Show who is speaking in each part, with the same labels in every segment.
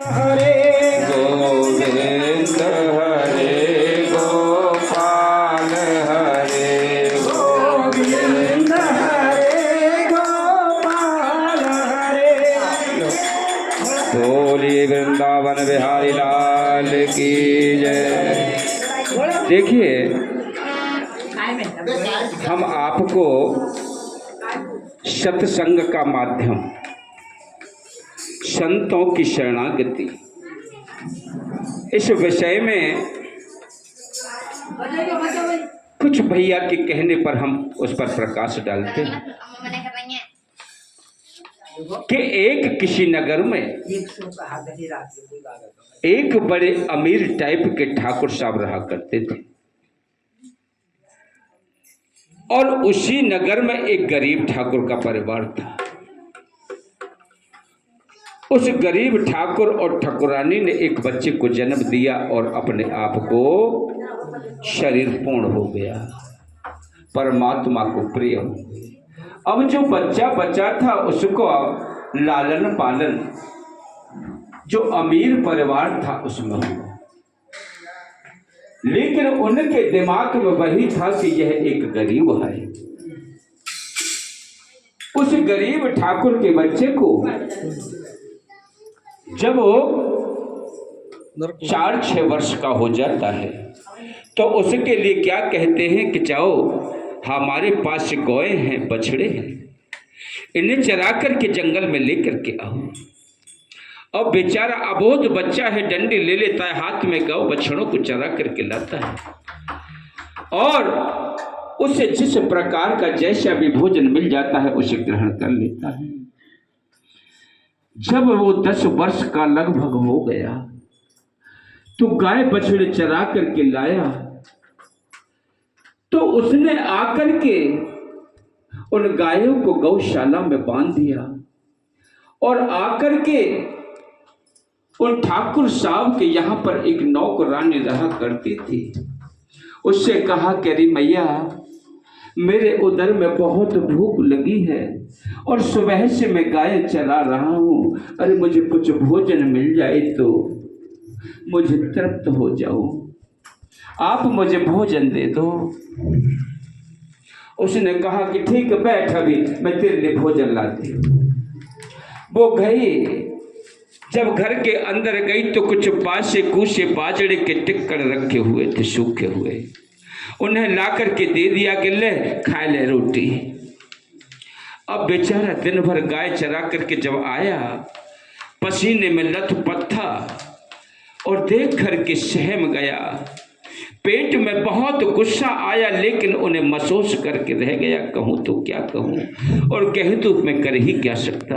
Speaker 1: हरे गोविंद हरे गोपाल हरे गोविंद हरे गोपाल हरे। बोलिए वृंदावन बिहारी लाल की जय। देखिए, हम आपको सत्संग का माध्यम, संतों की शरणागति, इस विषय में कुछ भैया के कहने पर हम उस पर प्रकाश डालते हैं कि एक किसी नगर में एक बड़े अमीर टाइप के ठाकुर साहब रहा करते थे और उसी नगर में एक गरीब ठाकुर का परिवार था। उस गरीब ठाकुर और ठाकुरानी ने एक बच्चे को जन्म दिया और अपने आप को शरीर पूर्ण हो गया, परमात्मा को प्रिय हो गया। अब जो बच्चा बचा था उसको लालन पालन जो अमीर परिवार था उसमें हुआ, लेकिन उनके दिमाग में वही था कि यह एक गरीब है। उस गरीब ठाकुर के बच्चे को जब वो 4-6 वर्ष का हो जाता है तो उसके लिए क्या कहते हैं कि जाओ, हमारे पास गौए हैं, बछड़े हैं, इन्हें चरा करके जंगल में लेकर के आओ। अब बेचारा अबोध बच्चा है, डंडी ले लेता है हाथ में, गौ बछड़ों को चरा करके लाता है और उसे जिस प्रकार का जैसा भी भोजन मिल जाता है उसे ग्रहण कर लेता है। जब वो 10 वर्ष का लगभग हो गया तो गाय बछड़े चरा करके लाया, तो उसने आकर के उन गायों को गौशाला में बांध दिया और आकर के उन ठाकुर साहब के यहां पर एक नौकरानी रहा करती थी, उससे कहा कि अरे मैया, मेरे उदर में बहुत भूख लगी है और सुबह से मैं गाय चला रहा हूं, अरे मुझे कुछ भोजन मिल जाए तो मुझे तृप्त हो जाऊं, आप मुझे भोजन दे दो। उसने कहा कि ठीक है, बैठ, अभी मैं तेरे लिए भोजन लाती हूं। वो गई, जब घर के अंदर गई तो कुछ बासे कूसे बाजरे के टिक्कड़ रखे हुए थे, सूखे हुए, उन्हें ला करके दे दिया कि ले खा ले रोटी। अब बेचारा दिन भर गाय चरा करके जब आया, पसीने में लथपथ था और देख करके सहम गया, पेट में बहुत गुस्सा आया, लेकिन उन्हें महसूस करके रह गया, कहूं तो क्या कहूं और कह तो मैं कर ही क्या सकता।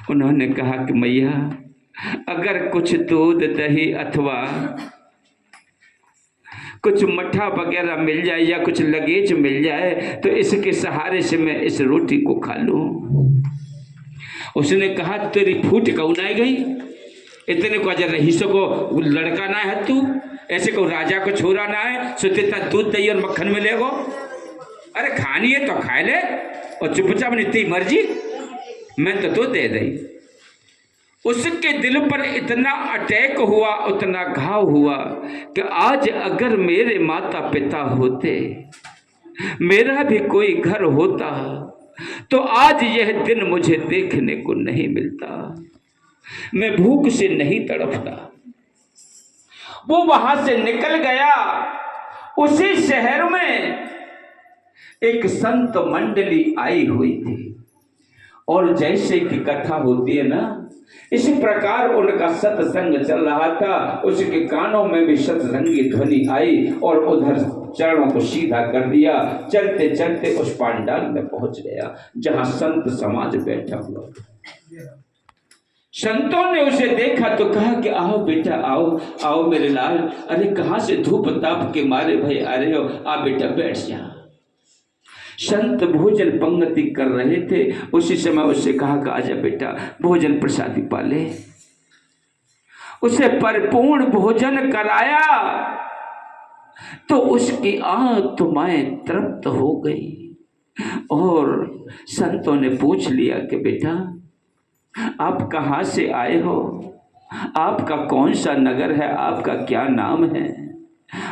Speaker 1: उन्होंने कहा कि मैया, अगर कुछ दूध दही अथवा कुछ मट्ठा वगैरह मिल जाए या कुछ लगेज मिल जाए तो इसके सहारे से मैं इस रोटी को खा लूं। उसने कहा तेरी फूट कौन आई गई, इतने को अजर रहीसों को लड़का ना है तू, ऐसे को राजा को छोरा ना है, सो तेरा दूध दही और मक्खन मिलेगो, अरे खानी है तो खा ले और चुपचाप इतनी मर्जी, मैं तो दे दी। उसके दिल पर इतना अटैक हुआ, उतना घाव हुआ कि आज अगर मेरे माता पिता होते, मेरा भी कोई घर होता, तो आज यह दिन मुझे देखने को नहीं मिलता, मैं भूख से नहीं तड़पता। वो वहां से निकल गया। उसी शहर में एक संत मंडली आई हुई थी और जैसे कि कथा होती है ना, इसी प्रकार उनका सत्संग चल रहा था। उसके कानों में भी सत्संगी ध्वनि आई और उधर चरणों को सीधा कर दिया। चलते चलते उस पांडाल में पहुंच गया जहां संत समाज बैठा हुआ। संतों ने उसे देखा तो कहा कि आओ बेटा, आओ आओ मेरे लाल, अरे कहां से धूप ताप के मारे भाई आ रहे हो, आ बेटा बैठ जा। संत भोजन पंक्ति कर रहे थे, उसी समय उससे कहा कि आजा बेटा भोजन प्रसादी पाले। उसे परिपूर्ण भोजन कराया तो उसकी आत्माएं तृप्त हो गई और संतों ने पूछ लिया कि बेटा आप कहाँ से आए हो? आपका कौन सा नगर है? आपका क्या नाम है?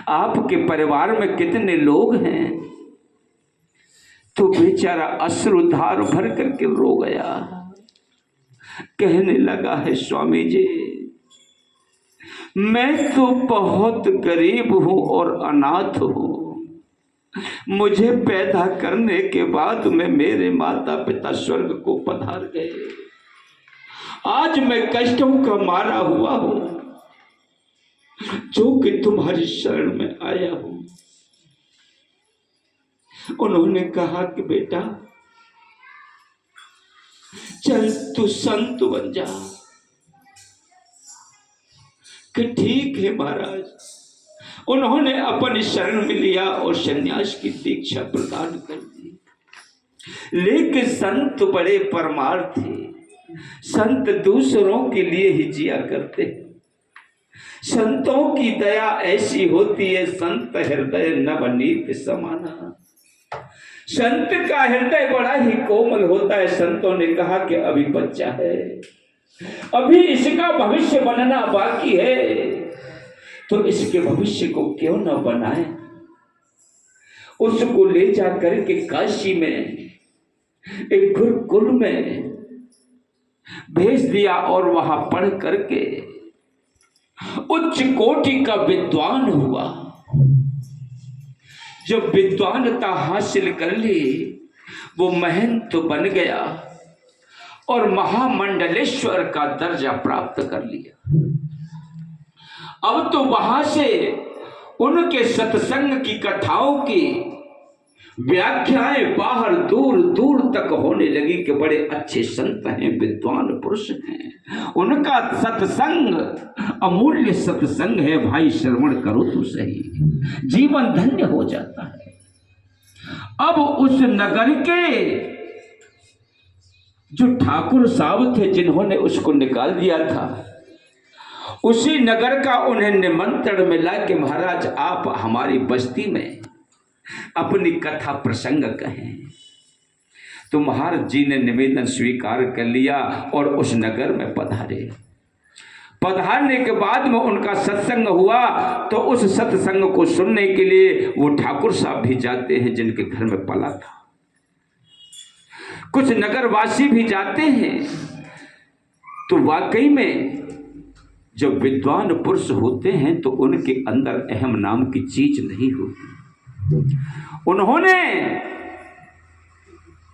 Speaker 1: आपके परिवार में कितने लोग हैं? तो बेचारा अश्रुधार भर करके रो गया। कहने लगा है, स्वामी जी मैं तो बहुत गरीब हूं और अनाथ हूं। मुझे पैदा करने के बाद में मेरे माता पिता स्वर्ग को पधार गए। आज मैं कष्टों का मारा हुआ हूं, जो कि तुम्हारी शरण में आया हूं। उन्होंने कहा कि बेटा चल तू संत बन जा। कि ठीक है महाराज। उन्होंने अपनी शरण में लिया और सन्यास की दीक्षा प्रदान कर दी। लेकिन संत बड़े परमार्थी, संत दूसरों के लिए ही जिया करते। संतों की दया ऐसी होती है, संत हृदय नवनीत समाना। संत का हृदय बड़ा ही कोमल होता है। संतों ने कहा कि अभी बच्चा है, अभी इसका भविष्य बनना बाकी है, तो इसके भविष्य को क्यों न बनाए। उसको ले जा करके काशी में एक गुरुकुल में भेज दिया और वहां पढ़ करके उच्च कोटि का विद्वान हुआ। जब विद्वानता हासिल कर ली, वो महंत बन गया और महामंडलेश्वर का दर्जा प्राप्त कर लिया। अब तो वहां से उनके सत्संग की कथाओं की व्याख्याएं बाहर दूर दूर तक होने लगी कि बड़े अच्छे संत हैं, विद्वान पुरुष हैं, उनका सत्संग अमूल्य सत्संग है, भाई श्रवण करो तो सही, जीवन धन्य हो जाता है। अब उस नगर के जो ठाकुर साहब थे जिन्होंने उसको निकाल दिया था, उसी नगर का उन्हें निमंत्रण मिला कि महाराज आप हमारी बस्ती में अपनी कथा प्रसंग कहें। तो महाराज जी ने निवेदन स्वीकार कर लिया और उस नगर में पधारे। पधारने के बाद में उनका सत्संग हुआ, तो उस सत्संग को सुनने के लिए वो ठाकुर साहब भी जाते हैं जिनके घर में पला था। कुछ नगरवासी भी जाते हैं। तो वाकई में जब विद्वान पुरुष होते हैं तो उनके अंदर अहम नाम की चीज नहीं होती। उन्होंने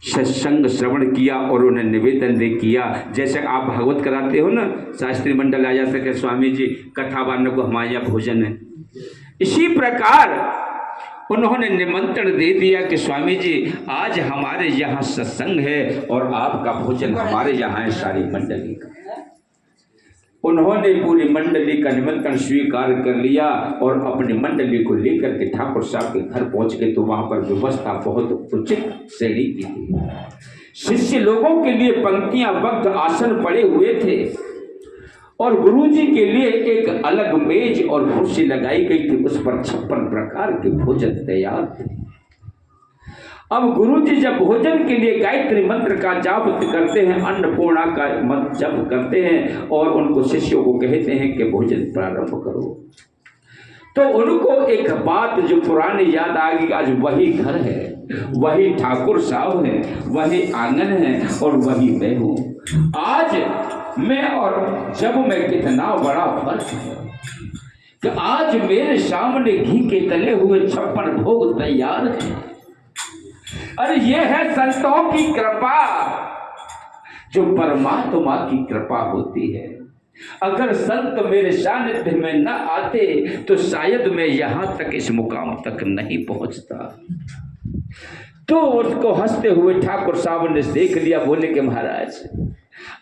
Speaker 1: सत्संग श्रवण किया और उन्हें निवेदन दे किया। जैसे आप भागवत कराते हो ना, शास्त्री मंडल आ जाता है कि स्वामी जी कथा वालों को हमारे यहाँ भोजन है, इसी प्रकार उन्होंने निमंत्रण दे दिया कि स्वामी जी आज हमारे यहाँ सत्संग है और आपका भोजन हमारे यहाँ है, सारी मंडली का। उन्होंने पूरी मंडली का निमंत्रण स्वीकार कर लिया और अपनी मंडली को लेकर के ठाकुर साहब के घर पहुंच गए। तो वहां पर व्यवस्था बहुत उचित श्रेणी की थी। शिष्य लोगों के लिए पंक्तियां वक्त आसन पड़े हुए थे और गुरुजी के लिए एक अलग मेज और कुर्सी लगाई गई थी, उस पर 56 प्रकार के भोजन तैयार थे। अब गुरुजी जब भोजन के लिए गायत्री मंत्र का जाप करते हैं, अन्नपूर्णा का मंत्र जप करते हैं और उनको शिष्यों को कहते हैं कि भोजन प्रारंभ करो, तो उनको एक बात जो पुरानी याद आ गई। आज वही घर है, वही ठाकुर साहब है, वही आंगन है और वही मैं हूँ। आज मैं और जब में कितना बड़ा फर्क है कि आज मेरे सामने घी के तले हुए 56 भोग तैयार हैं। अरे ये है संतों की कृपा, जो परमात्मा की कृपा होती है। अगर संत मेरे सानिध्य में न आते तो शायद मैं यहां तक, इस मुकाम तक नहीं पहुंचता। तो उसको हंसते हुए ठाकुर साहब ने देख लिया, बोले कि महाराज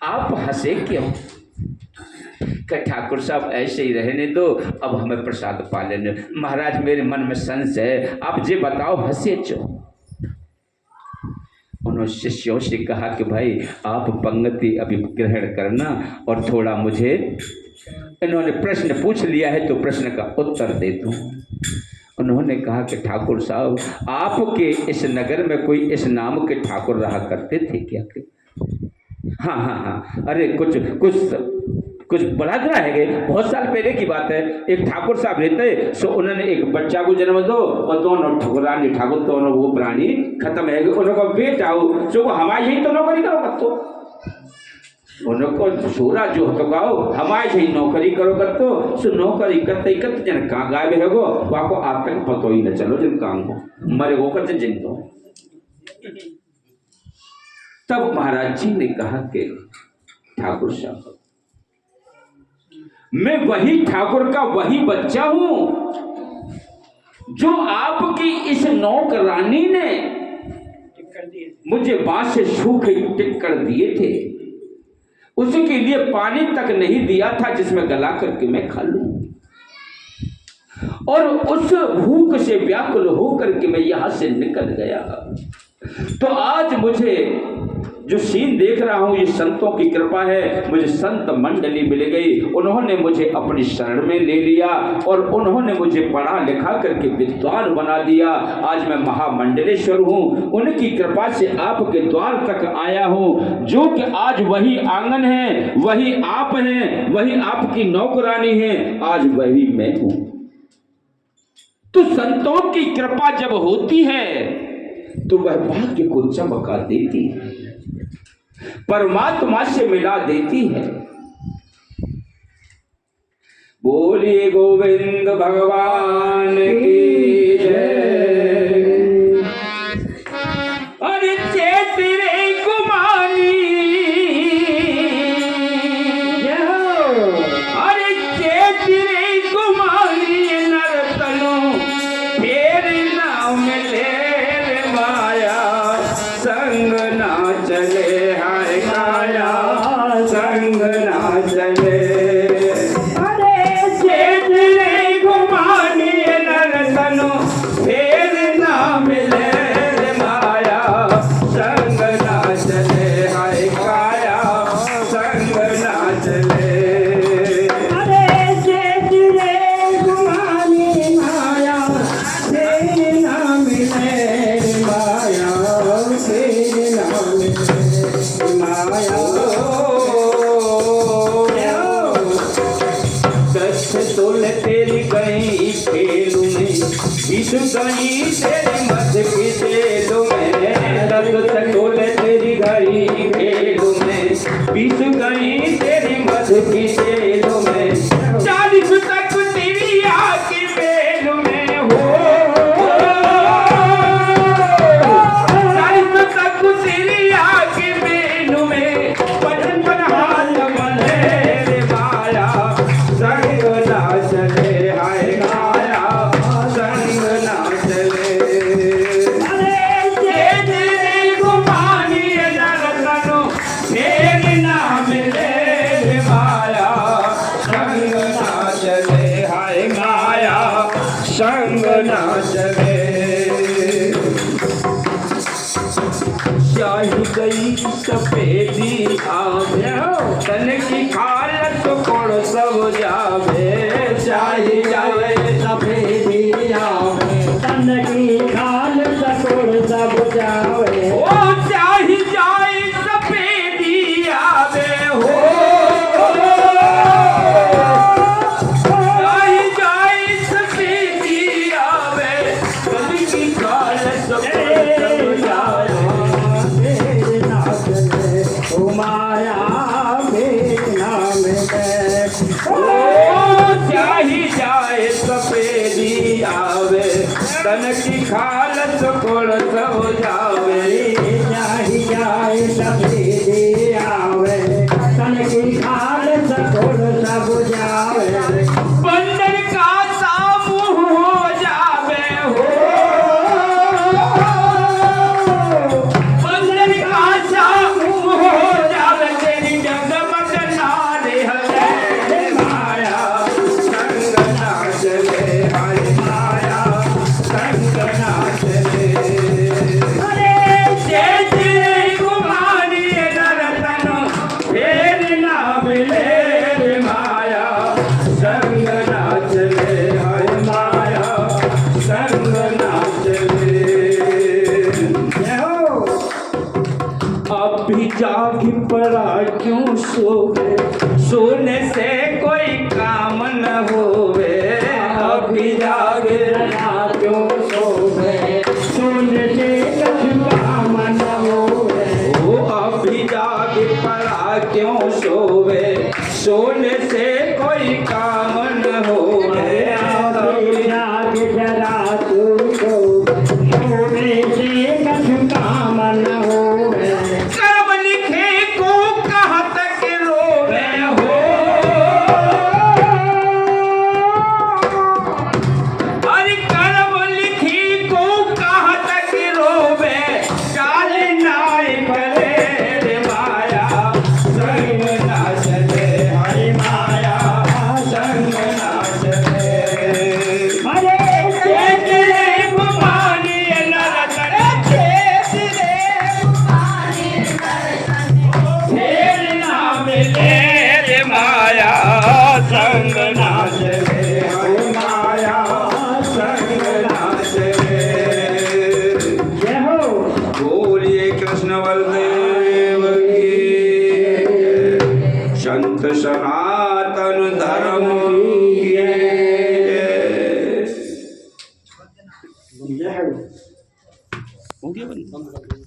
Speaker 1: आप हंसे क्यों? कि ठाकुर साहब ऐसे ही रहने दो, अब हमें प्रसाद पा लेने। महाराज मेरे मन में संशय है, आप जे बताओ हंसे क्यों? उन्होंने शिष्यों से कहा कि भाई आप पंक्ति अभी ग्रहण करना और थोड़ा मुझे, इन्होंने प्रश्न पूछ लिया है तो प्रश्न का उत्तर दे दूं। उन्होंने कहा कि ठाकुर साहब आपके इस नगर में कोई इस नाम के ठाकुर रहा करते थे क्या? हाँ हाँ हाँ, अरे कुछ कुछ कुछ बड़ा दिन है गए, बहुत साल पहले की बात है। एक ठाकुर साहब रहते, सो उन्होंने एक बच्चा को जन्म दो और दोनों ठकुरानी ठाकुर दोनों वो प्राणी खत्म है गए। उन्होंने बेटा हो सो वो हमारे यही तो नौकरी करो कर, तो उनको सूरा जो तो गाओ हमारे यही नौकरी करो कर, तो सो नौकरी करते करते जन कहाँ गायब है गो वाको आप तक पतो ही न चलो जन काम हो मरे वो करते जिन दो। तब महाराज जी ने कहा कि ठाकुर साहब मैं वही ठाकुर का वही बच्चा हूं जो आपकी इस नौकरानी ने मुझे बांस से सूखे टिक्कर दिए थे, उसके लिए पानी तक नहीं दिया था जिसमें गला करके मैं खा लूं, और उस भूख से व्याकुल होकर के मैं यहां से निकल गया। तो आज मुझे जो सीन देख रहा हूं ये संतों की कृपा है, मुझे संत मंडली मिल गई, उन्होंने मुझे अपनी शरण में ले लिया और उन्होंने मुझे पढ़ा लिखा करके विद्वान बना दिया। आज मैं महामंडलेश्वर हूं, उनकी कृपा से आपके द्वार तक आया हूं, जो कि आज वही आंगन है, वही आप हैं, वही आपकी नौकरानी है, आज वही मैं हूं। तो संतों की कृपा जब होती है तो वह भाग्य को चमका देती है, परमात्मा से मिला देती है। बोलिए गोविंद भगवान की जय। अरे चैतरे कुमारी, अरे चैतरे कुमारी नरतनो फेर ना मिले माया, संग ना चले हाय काया, संग ना चले। अरे चैतरे कुमारी नरतनो फेर ना मिले माया, संग ना चले हाय काया, संग ना चले। अरे चैतरे कुमारी माया फेर ना मिले माया, फेर ना मिले माया। दस तोल तेरी गई खेलू में, बीस गई तेरी मत की जेलू में, दस तोल तेरी गई खेलू में, बीस गई तेरी मत की जेलू में, 40 तक तेरी आके बेलू में हो, 40 तक तेरी आके बेलू में, 55 हाथ मले रे माया, संग ना चले हाय माया, संग ना चले। अरे चैतरे कुमारी नरतनो फेर ना मिले रे माया, संग ना चले हाय माया, संग ना चले। चाही गई सफेदी आवे, तन की खाल तो कौन सब जावे, चाही जावे सफेदी आवे, तन की खाल तो कौन सब जावे, ओ चाही जाए सफेदी आवे हो, चाही जाए सफेदी आवे, तन की खाल तो कौन सब जावे, माया बिना मिले, ओ चाही जाए सफेदी आवे, तन की खाल कोड़ सब जावे, चाही जाए सफेदी आवे, तन की खाल कोड़ सब जावे, बंदर का सामू हो जावे हो, बंदर का सामू हो जावे, तेरी जगमग नारे हरे माया, संग ना चले हाय माया, संग ना चले। अरे चैतरे कुमारी नरतनो फेर ना मिले रे माया, संग शोभे सोने से कोई काम न होवे अभी जागे
Speaker 2: क्यों सोवे सोने से कछु काम न होवे
Speaker 1: ओ अभी जागे पड़ा क्यों सोवे सोने से कोई काम न होवे
Speaker 2: अभी जागे जरा तू सोने से कछु काम न होवे
Speaker 1: कर्म लिखे को कहाँ तक रोवे हो अरे कर्म लिखी को कहाँ तक रोवे चाल नाय करे रे माया संग ना चले हरि माया संग ना चले
Speaker 2: अरे
Speaker 1: तेरे मानी नरक तेरे फेर ना मिले रे माया संग ना चले हरि माया संग ना चले
Speaker 2: जय हो
Speaker 1: बोलिए कृष्ण बलदेव की संत सनातन धर्म की जय।
Speaker 2: जय हो
Speaker 1: हो गया बंद?